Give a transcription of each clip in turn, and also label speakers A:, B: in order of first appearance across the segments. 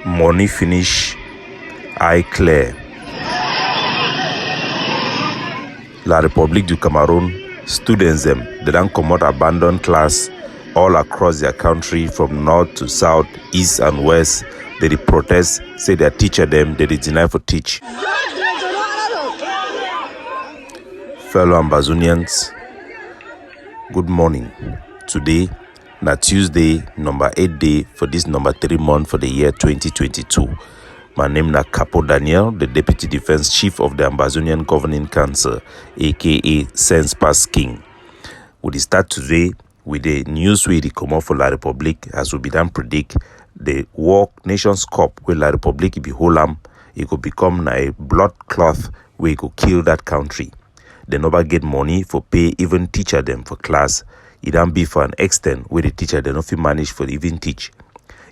A: Money finish, eye clear. La République du Cameroon, students they don't come out abandoned class all across their country from north to south, east and west. They protest, say their teacher them, they deny for teach. Fellow Ambazonians, good morning. Today, na Tuesday, number 8 day for this number 3 month for the year 2022. My name is Capo Daniel, the Deputy Defense Chief of the Ambazonian Governing Council, aka Sense Pass King. We start today with the news we come out for La République, as we done predict the War Nations Cup where La République be holam, it could become a blood cloth where it could kill that country. They never get money for pay even teacher them for class. It don't be for an extent where the teacher they not manage for even teach.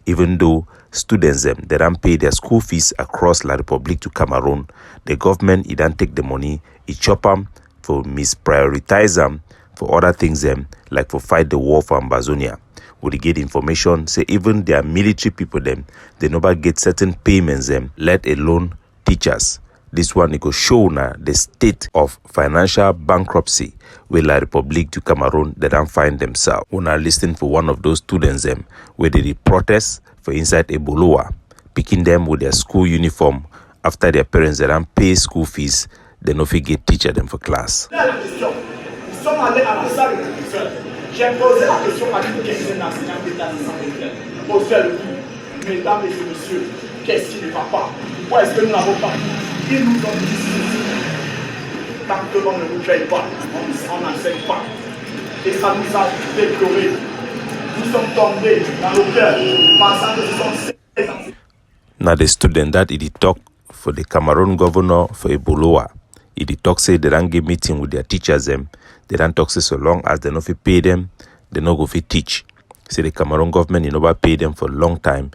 A: Even though students them they don't pay their school fees across La République to Cameroon, the government it don't take the money, it chop them for misprioritize them for other things them like for fight the war for Ambazonia. We get information say even their military people them they never get certain payments them, let alone teachers. This one it go show now the state of financial bankruptcy where La République du Cameroon they don't find themselves. When I listen for one of those students them where they protest for inside Eboloa, picking them with their school uniform after their parents they don't pay school fees, they no fit get teacher them for class.
B: J'ai posé la question à une question d'enseignant d'État mesdames et messieurs, qu'est-ce qui ne va pas? Pourquoi est-ce que nous n'avons pas? Ils nous ont dit tant que l'on ne nous paye pas, on n'enseigne pas. Et ça nous a déploré. Nous sommes tombés dans nos cœurs, pensant que ce sont ces enseignants.
A: Now the student that it talk for the Cameroon governor for Eboloa, it talk say they don't get meeting with their teachers them. They don't talk say so long as they no fit pay them, they no go fit teach. Say the Cameroon government never pay them for a long time,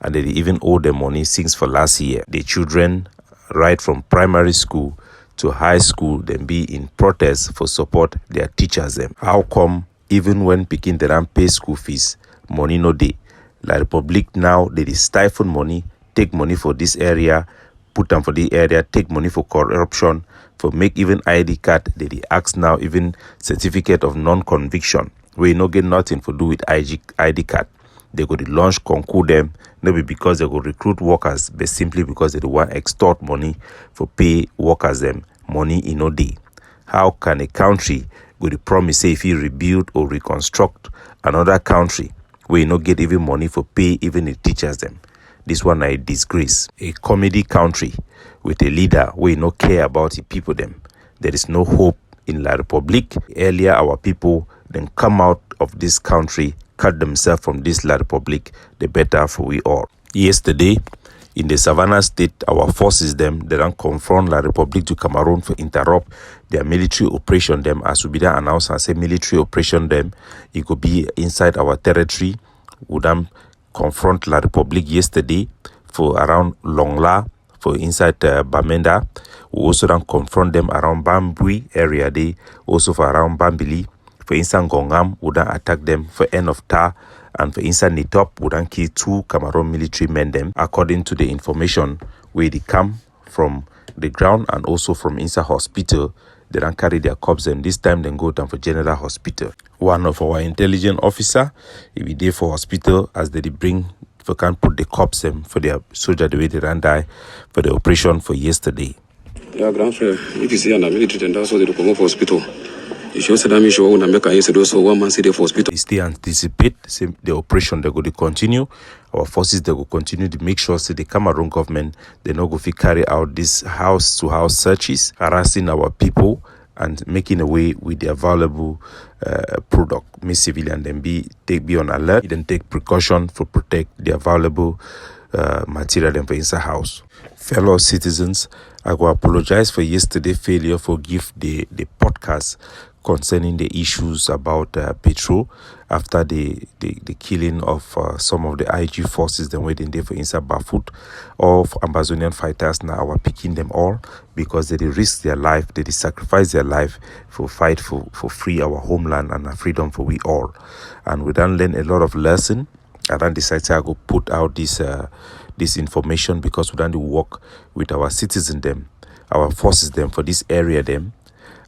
A: and they even owe them money since for last year. The children, right from primary school to high school, then be in protest for support their teachers them. How come even when picking they don't pay school fees, money no dey? La République now they stifle money, take money for this area, put them for the area, take money for corruption, for make even ID card, they ask now even certificate of non-conviction. We no get nothing for do with ID card. They go to launch concours them, not be because they go recruit workers, but simply because they want extort money for pay workers them money in no day. How can a country go to promise say if you rebuild or reconstruct another country where you no get even money for pay even the teachers them? This one a disgrace. A comedy country with a leader where you no care about the people them. There is no hope in La République. Earlier our people then come out of this country, cut themselves from this La République, the better for we all. Yesterday, in the Savannah state, our forces them they don't confront La République du Cameroon for interrupt their military operation them as we be there announced and say military operation them. It could be inside our territory. We don't confront La République yesterday for around Longla, for inside Bamenda. We also don't confront them around Bambui area day, also for around Bambili. For inside Gongam, we don't attack them for end of Tar, and for inside Nitop, we don't kill 2 Cameroon military men them, according to the information where they come from the ground and also from inside hospital. They don't carry their corpse and this time they go down for general hospital. One of our intelligence officer, he be there for hospital as they bring for can put the corpse them for their soldier the way they ran die for the operation for yesterday.
C: Yeah, grand frère, if you see an military and also they come up for hospital. You should say that me show when make also 1 month stay for hospital.
A: We still anticipate the operation they go to continue. Our forces they will continue to make sure say the Cameroon government they no go fit carry out this house to house searches, harassing our people and making away with their valuable product. Miss civilian then be on alert, then take precaution for protect their valuable material them for inside house. Fellow citizens, I go apologize for yesterday failure for give the podcast concerning the issues about petrol after the killing of some of the IG forces then waiting there for inside Bafut of Ambazonian fighters. Now are picking them all because they risk their life, they sacrifice their life for fight for free our homeland and our freedom for we all. And we don't learn a lot of lesson. I then decided I go put out this this information because we don't work with our citizens them, our forces them for this area them,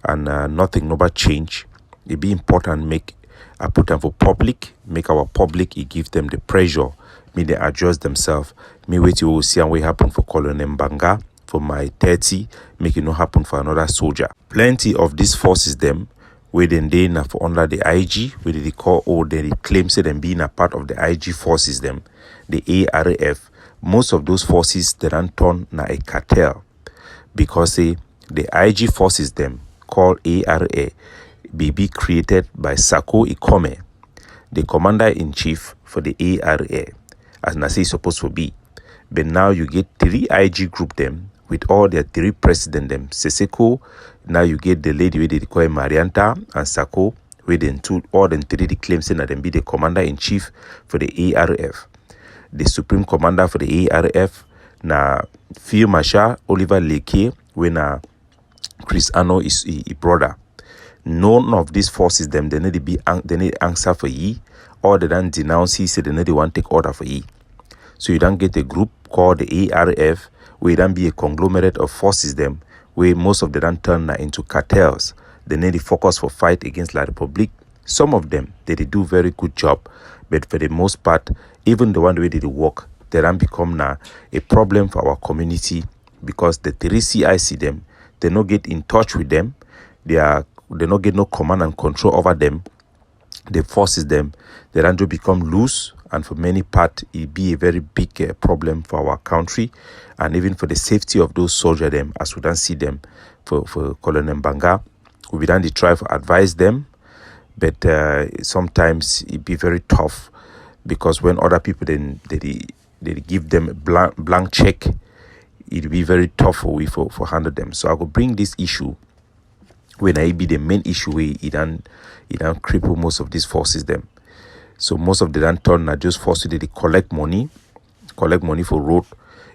A: and nothing no but change. It be important make I put them for public, make our public, it give them the pressure, me they adjust themselves, me wait you will see and what happen for Colonel Mbanga, for my 30, make it not happen for another soldier. Plenty of these forces them, where then they na for under the IG, where they call or they claim say them being a part of the IG forces them, the ARF. Most of those forces they don't turn na a cartel because the IG forces them called ARA be created by Sako Ikome, the commander-in-chief for the ARA, as Nasi is supposed to be. But now you get 3 IG group them with all their 3 president them. Seseko, now you get the lady where they call Marianta and Sako, where then all them 3 claim saying that them be the commander-in-chief for the ARF. The supreme commander for the ARF, na Field Marshal Oliver Leke, when Chris Ano is a brother. None of these forces them they need answer for ye, or they don't denounce he said they need one take order for ye. So you don't get a group called the ARF where you don't be a conglomerate of forces them where most of them don't turn into cartels. They need to focus for fight against La Republic. Some of them they do very good job, but for the most part, even the one way they work, they don't become now a problem for our community because the 3 CIC them, they not get in touch with them. They not get no command and control over them. The forces them, they don't become loose, and for many part it be a very big problem for our country, and even for the safety of those soldiers them, as we don't see them for Colonel Mbanga. We don't try to advise them, but sometimes it be very tough because when other people then they give them a blank check, it be very tough for handle them. So I will bring this issue when I be the main issue where it don't cripple most of these forces them. So most of them turn are just forced to collect money for road.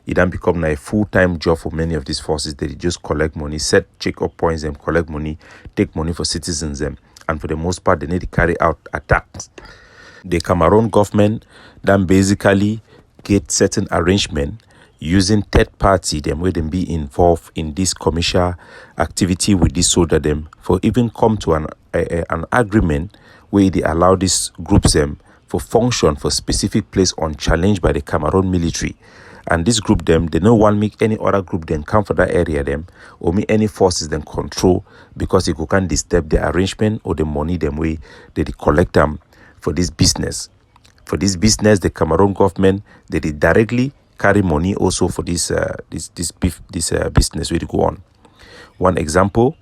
A: It don't become a full-time job for many of these forces. They just collect money, set check-up points them, collect money, take money for citizens them, and for the most part they need to carry out attacks. The Cameroon government then basically get certain arrangement using third party them where them be involved in this commercial activity with this soldier them for even come to an agreement where they allow these groups them for function for specific place unchallenged by the Cameroon military. And this group them, they no one make any other group then come for that area them or make any forces then control because it can't disturb the arrangement or the money them way they collect them for this business. For this business, the Cameroon government they directly carry money also for this business where to go on. One example,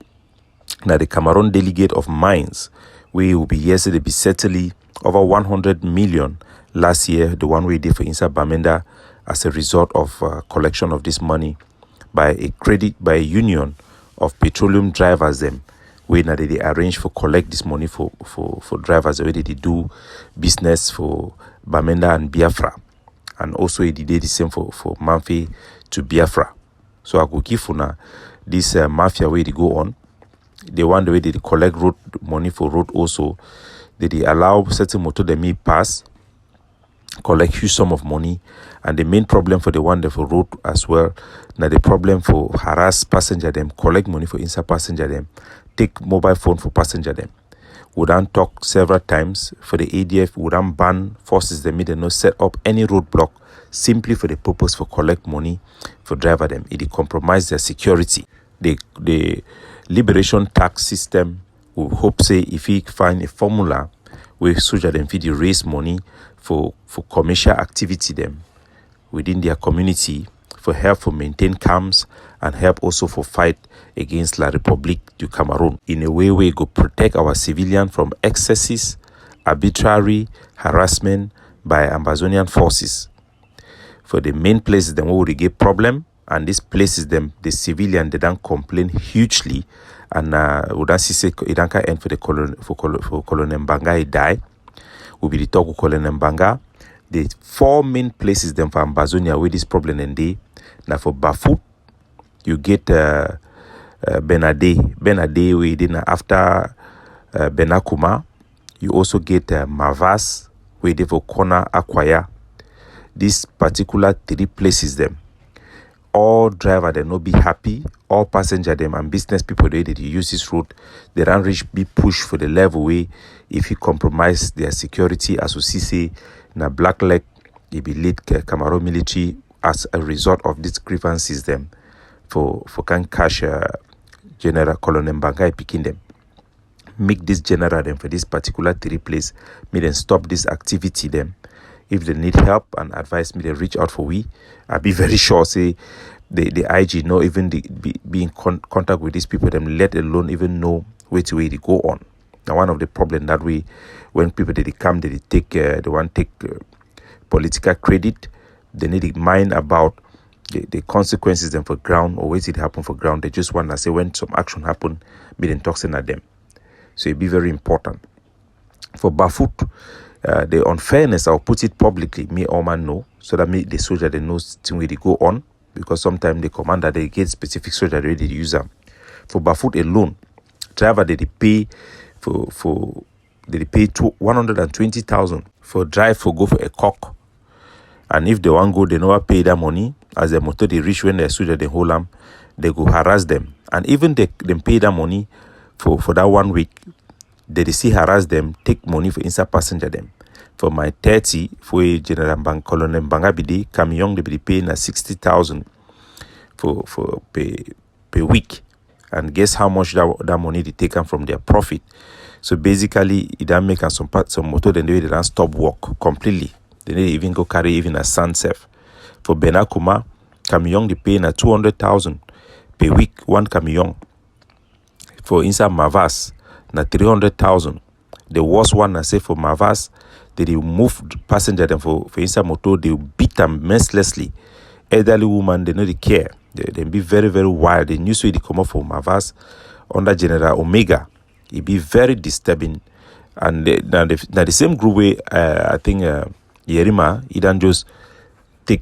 A: now the Cameroon delegate of mines, we will be yesterday be settling over 100 million last year, the one we did for Insa Bamenda as a result of collection of this money by a union of petroleum drivers them, where now they arrange for collect this money for drivers where they do business for Bamenda and Biafra. And also he did the same for Manfi to Biafra. So I go give for this mafia where they go on. The one the way they collect road money for road also. They allow certain motor they may pass, collect huge sum of money. And the main problem for the one that for road as well. Now the problem for harass passenger them, collect money for inside passenger them, take mobile phone for passenger them. We don't talk several times for the ADF. We don't ban forces them. They not set up any roadblock simply for the purpose for collect money for driver them. It compromise their security. The liberation tax system, we hope say if we find a formula where soldier them feed raise money for commercial activity them within their community for help for maintain camps and help also for fight against La Republique du Cameroon in a way we go protect our civilian from excesses, arbitrary harassment by Ambazonian forces. For the main places them where we get problem, and these places them the civilian they don't complain hugely, and we don't see it don't end for the Colonel Mbanga he die. We be the talk with Colonel Mbanga. The 4 main places them for Ambazonia where this problem and day. Now for Bafut, you get Benade we did after Benakuma. You also get Mavas where they for Kona Akwaya. This particular 3 places them. All driver they no be happy, all passenger them and business people they use this road, they don't reach be pushed for the level way if you compromise their security as we see na black leg, it be lead Cameroon military as a result of these grievances them for can cash General Colonel Mbangai picking them. Make this general them for this particular 3 place, me then stop this activity them. If they need help and advice me, they reach out for we. I'll be very sure, say, the IG know even be in contact with these people, them let alone even know which way they go on. Now, one of the problem that we, when people they come, they take, they want to take political credit, they need to mind about the consequences them for ground or what it happen for ground. They just want to say when some action happen, me then talking at them. So it be very important. For Bafut, the unfairness, I'll put it publicly, me all man know, so that me the soldier they know thing where they go on, because sometimes the commander they get specific soldier ready to use them. For Bafut alone, driver they pay they pay 120,000 for drive for go for a cock, and if they want go, they never pay that money. As the motor they reach when the soldier they hold them, they go harass them, and even they pay that money for that 1 week. They still harass them, take money for inside passenger them. For my 30, for General Colonel Bangabidi, Camion, they be paying 60,000 for per week. And guess how much that money they taken from their profit. So basically, it don't make some motor, then they don't stop work completely. They need even go carry even a sunset. For Benakuma, Camion, they paying 200,000 per week, one Camion. For inside Mavas, na 300,000. The worst one I say for Mavas, they move passenger them for inside motor, they beat them mercilessly. Elderly woman, they know they care. They be very, very wild. The news way they come up for Mavas under General Omega, it be very disturbing. And now the same group way, I think Yerima, he don't just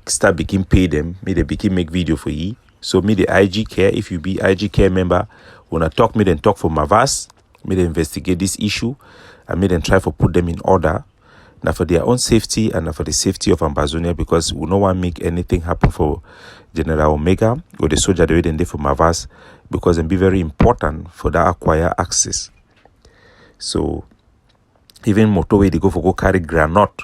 A: start begin pay them, me they begin make video for you. So me the IG care, if you be IG care member, when I talk, me then talk for Mavas. Me they investigate this issue and me then try to put them in order now for their own safety and for the safety of Ambazonia, because we no want make anything happen for General Omega or the soldier they did for Mavas, because it be very important for that acquire access. So even motorway they go carry granite,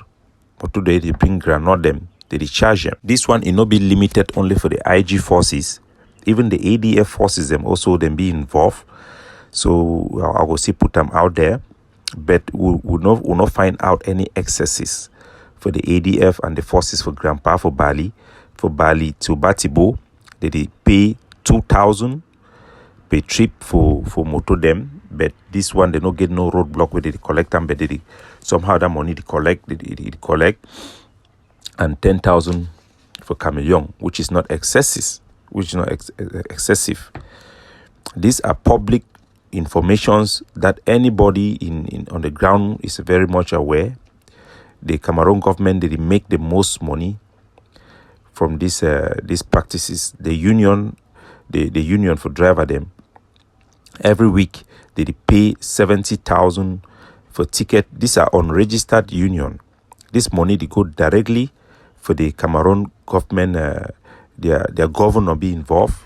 A: motorway they bring granite them, they charge them. This one it not be limited only for the IG forces, even the ADF forces them also them be involved. So I will see put them out there, but we will not find out any excesses for the ADF and the forces for Grandpa for Bali to Batibo. They pay 2,000 per trip for motor them, but this one they don't get no roadblock where they collect them, but they somehow that money they collect, and 10,000 for Cameroon, which is not excessive, excessive. These are public informations that anybody in on the ground is very much aware. The Cameroon government they make the most money from these practices. The union for driver them every week they pay 70,000 for ticket. These are unregistered union. This money they go directly for the Cameroon government. Their governor be involved.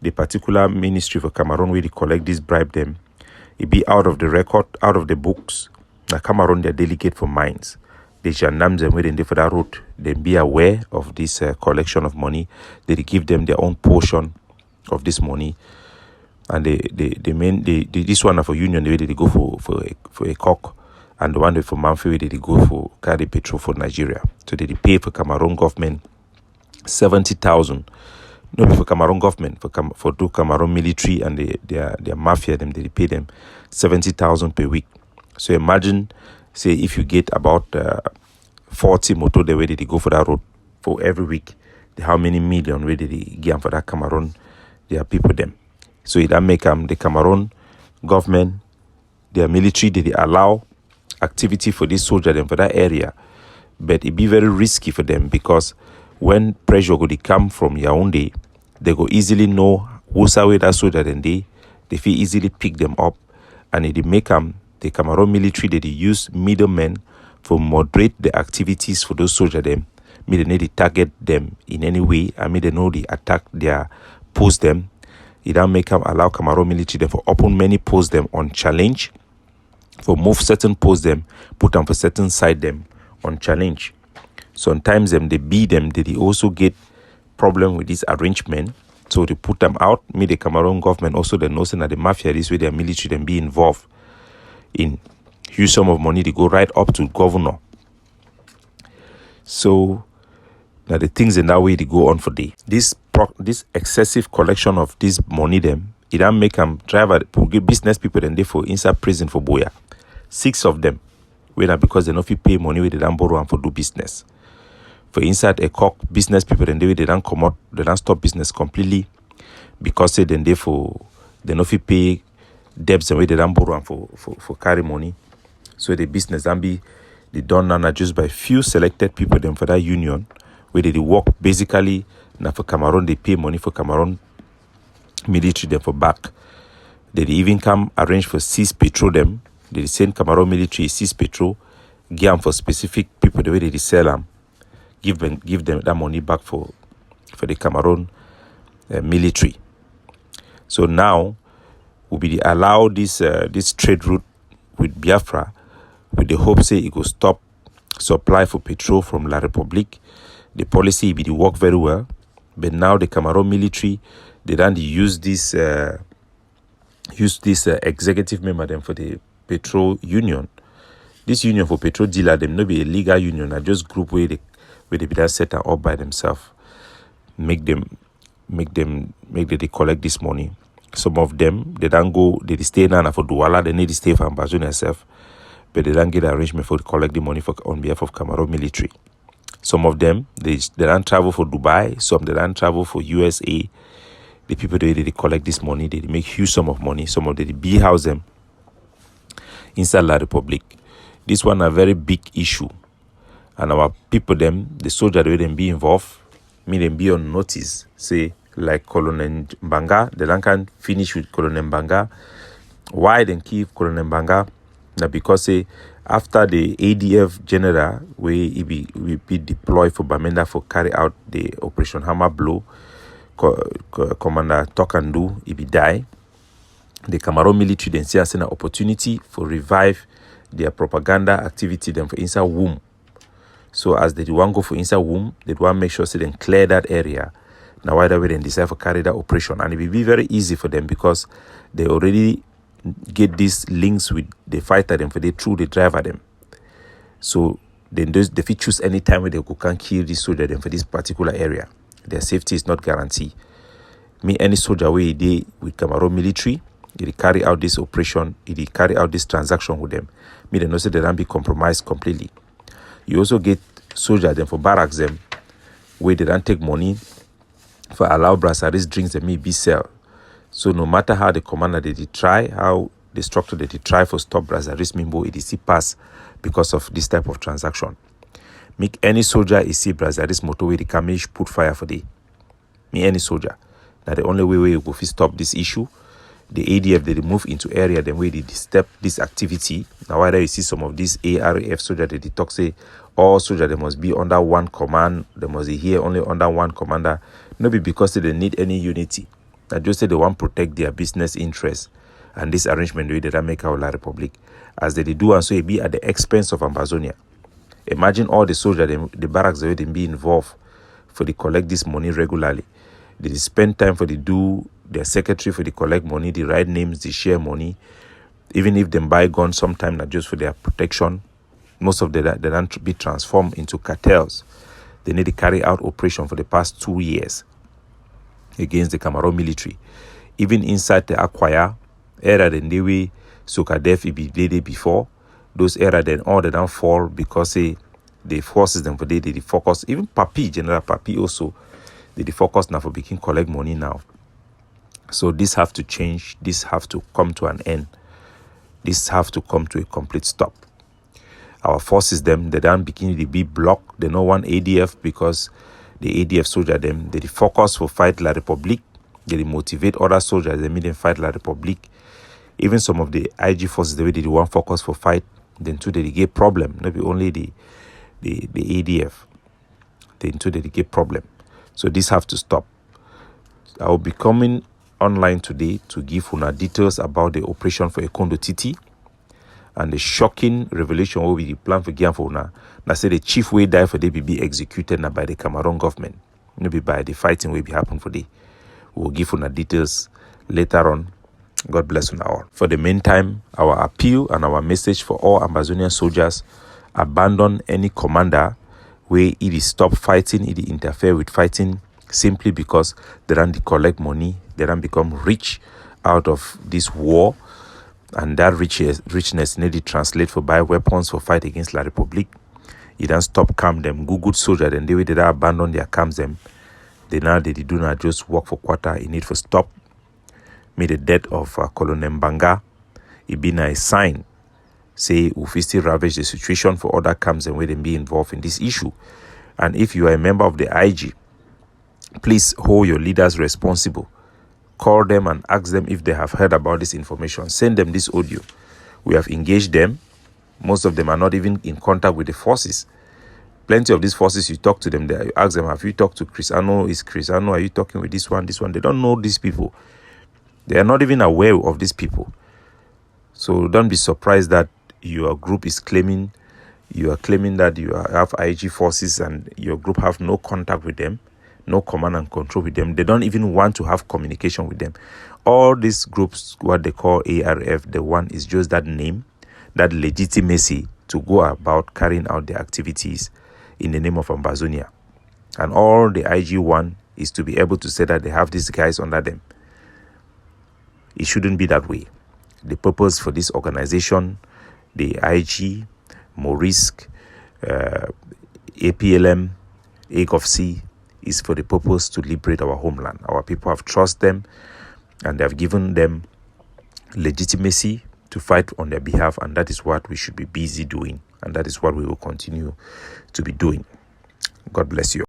A: The particular ministry for Cameroon where they collect this bribe them, it be out of the record, out of the books. Now Cameroon their delegate for mines. The gendarmes them where they for that route, they be aware of this collection of money. They give them their own portion of this money, and this one for union the way they go for a cock, and the one for Manfred they go for carry petrol for Nigeria. So they pay for Cameroon government 70,000. No, for Cameroon government, for two Cameroon military and their mafia, them they pay them 70,000 per week. So imagine, say if you get about 40 motor the way they go for that road for every week, how many million where they give for that Cameroon, their people them. So it make the Cameroon government, their military, they allow activity for this soldier them for that area, but it be very risky for them, because when pressure go come from Yaoundé, they go easily know who's away that soldier, then they feel easily pick them up, and it make the Cameroon military they use middlemen for moderate the activities for those soldiers them, Me they need to target them in any way. I mean they know the attack their post them. It don't make them allow Cameroon military them for open many post them on challenge. For move certain post them, put them for certain side them on challenge. Sometimes them they beat them, they also get problem with this arrangement. So they put them out. Me the Cameroon government also the notion that the mafia this way their military them be involved in huge sum of money. They go right up to governor. So now the things in that way they go on for day. This excessive collection of this money them, it don't make them driver business people then they for inside prison for boya. 6 of them, whether because they not fit pay money where they don't borrow and for do business. For inside a cock business people then they don't come out, they don't stop business completely because they then they not fit pay debts and where they don't borrow and for carry money. So the business can be they done now just by few selected people them for that union where they work basically now for Cameroon they pay money for Cameroon military them for back. They even come arrange for seize petrol them. They send Cameroon military seize petrol, give them for specific people the way they sell them, give them that money back for the Cameroon military. So now will be allow this trade route with Biafra with the hope say it will stop supply for petrol from La Republique. The policy will work very well, but now the Cameroon military they don't use this executive member them for the petrol union. This union for petrol dealer them not be a legal union, are just group where they be that set up by themselves. Make them collect this money. Some of them they don't go, they stay now for Douala, they need to stay for Ambazonia itself, but they don't get arrangement for collect the money on behalf of Cameroon military. Some of them they don't travel for Dubai, some they don't travel for USA. The people they collect this money, they make huge sum of money. Some of them they be house them inside La Republique. This one a very big issue. And our people them, the soldier they them be involved, me them be on notice. Say like Colonel Mbanga, the land can finish with Colonel Mbanga. Why then keep Colonel Mbanga? Now because say after the ADF general we be deployed for Bamenda for carry out the Operation Hammer Blow, Commander Tokandu he be die. The Cameroon military then see as an opportunity for revive their propaganda activity them for inside womb. So as they want go for inside womb, they want make sure so they clear that area. Now why they then decide for carry that operation, and it will be very easy for them because they already get these links with the fighter them for they through the driver them. So then they fit choose any time where they can kill this soldier them for this particular area. Their safety is not guaranteed. Me any soldier where they with Cameroon military, they carry out this operation, they carry out this transaction with them. Me they know say they don't be compromised completely. You also get soldier them for barracks them where they don't take money for allow brasseries drinks them may be sell. So no matter how the commander they try, how the structure they try for stop brasseries mimbo it is pass because of this type of transaction. Make any soldier is see brasseries motorway the camage put fire for the me any soldier. Now the only way you go to stop this issue. The ADF they move into area then where they step this activity. Now whether you see some of these ARF soldiers they talk say all soldiers they must be under one command, they must be here only under one commander. Not be because they need any unity. That just say they want to protect their business interests and this arrangement way that make our La Republique. As they do and so it be at the expense of Ambazonia. Imagine all the soldiers the barracks they be involved for the collect this money regularly. They spend time for the do their secretary for the collect money, the write names, the share money. Even if they buy guns sometime not just for their protection, most of them they don't be transformed into cartels. They need to carry out operation for the past 2 years against the Cameroon military. Even inside the Acquire era then they way Sokadef it be day before. Those era then all they don't fall because the forces them for they focus. Even Papi, General Papi also they focus now for making collect money now. So this have to change. This have to come to an end. This have to come to a complete stop. Our forces them they don't begin to be blocked. They don't want ADF because the ADF soldier them they focus for fight La Republique. They motivate other soldiers they make them fight La Republique. Even some of the IG forces the way they want focus for fight. Then too they get problem. Not be only the ADF. the into the get problem. So this have to stop. I will be coming online today to give una details about the operation for Ekondo Titi and the shocking revelation where we plan for give for una. Now say the chief way die for they be executed now by the Cameroon government. Maybe by the fighting will be happen for the. We will give una details later on. God bless you all. For the meantime, our appeal and our message for all Ambazonian soldiers: abandon any commander where it is stop fighting, it interfere with fighting simply because they don't collect money, they don't become rich out of this war, and that richness need to translate for buy weapons for fight against La Republique. You don't stop camp them, good soldier, then they abandon their camps them. They do not just work for quarter, it need for stop. May the death of Colonel Mbanga it been a sign, say we still ravage the situation for other camps and where they be involved in this issue. And if you are a member of the IG, please hold your leaders responsible. Call them and ask them if they have heard about this information. Send them this audio. We have engaged them. Most of them are not even in contact with the forces. Plenty of these forces, you talk to them there. You ask them, have you talked to Chris Ano? Is Chris Ano? Are you talking with this one? They don't know these people. They are not even aware of these people. So don't be surprised that your group is claiming, you are claiming that you have IG forces and your group have no contact with them, no command and control with them. They don't even want to have communication with them. All these groups, what they call ARF, the one is just that name, that legitimacy to go about carrying out their activities in the name of Ambazonia. And all the IG want is to be able to say that they have these guys under them. It shouldn't be that way. The purpose for this organization, the IG, Morisk, APLM, AGOFC, is for the purpose to liberate our homeland. Our people have trusted them and they have given them legitimacy to fight on their behalf, and that is what we should be busy doing, and that is what we will continue to be doing. God bless you.